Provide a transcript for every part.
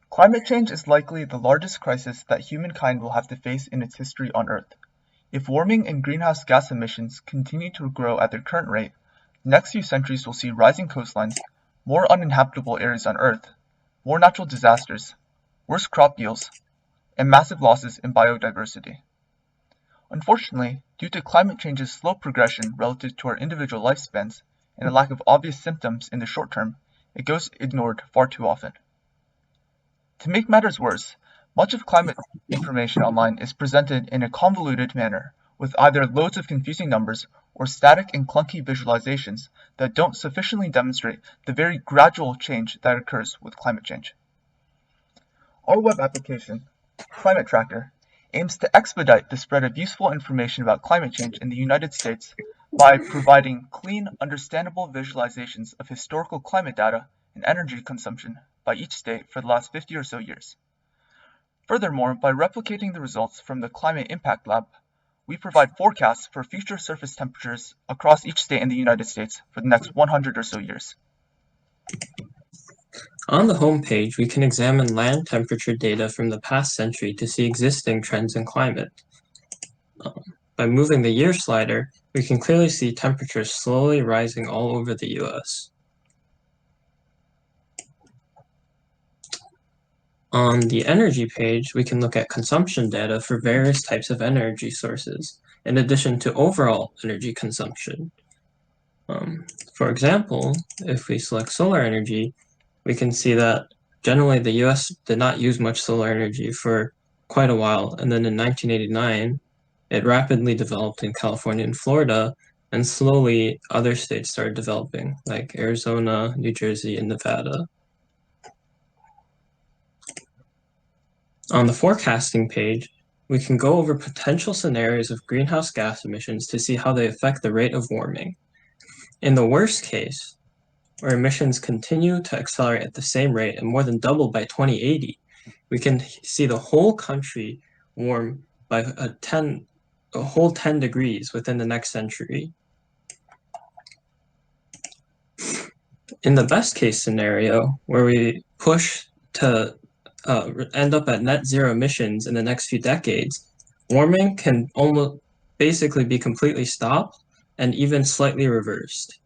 Climate change is likely the largest crisis that humankind will have to face in its history on Earth. If warming and greenhouse gas emissions continue to grow at their current rate, the next few centuries will see rising coastlines, more uninhabitable areas on Earth, more natural disasters, worse crop yields, and massive losses in biodiversity. Unfortunately, due to climate change's slow progression relative to our individual lifespans and a lack of obvious symptoms in the short term, it goes ignored far too often. To make matters worse, much of climate information online is presented in a convoluted manner, with either loads of confusing numbers or static and clunky visualizations that don't sufficiently demonstrate the very gradual change that occurs with climate change. Our web application, ClimateTracker, aims to expedite the spread of useful information about climate change in the United States by providing clean, understandable visualizations of historical climate data and energy consumption by each state for the last 50 or so years. Furthermore, by replicating the results from the Climate Impact Lab, we provide forecasts for future surface temperatures across each state in the United States for the next 100 or so years. On the home page, we can examine land temperature data from the past century to see existing trends in climate. By moving the year slider, we can clearly see temperatures slowly rising all over the US. On the energy page, we can look at consumption data for various types of energy sources, in addition to overall energy consumption. For example, if we select solar energy, we can see that generally the US did not use much solar energy for quite a while, and then in 1989, it rapidly developed in California and Florida, and slowly other states started developing, like Arizona, New Jersey, and Nevada. On the forecasting page, we can go over potential scenarios of greenhouse gas emissions to see how they affect the rate of warming. In the worst case, where emissions continue to accelerate at the same rate and more than double by 2080, we can see the whole country warm by a whole 10 degrees within the next century. In the best case scenario, where we push to end up at net zero emissions in the next few decades, warming can almost basically be completely stopped and even slightly reversed.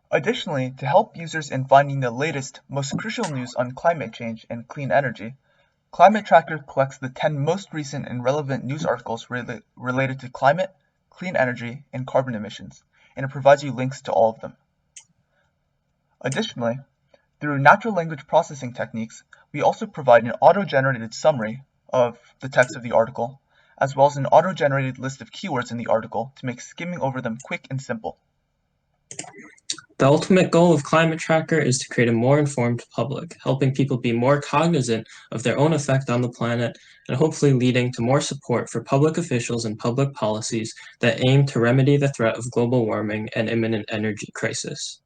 Additionally, to help users in finding the latest, most crucial news on climate change and clean energy, ClimateTracker collects the 10 most recent and relevant news articles related to climate, clean energy, and carbon emissions, and it provides you links to all of them. Additionally, through natural language processing techniques, we also provide an auto-generated summary of the text of the article, as well as an auto-generated list of keywords in the article to make skimming over them quick and simple. The ultimate goal of ClimateTracker is to create a more informed public, helping people be more cognizant of their own effect on the planet, and hopefully leading to more support for public officials and public policies that aim to remedy the threat of global warming and imminent energy crisis.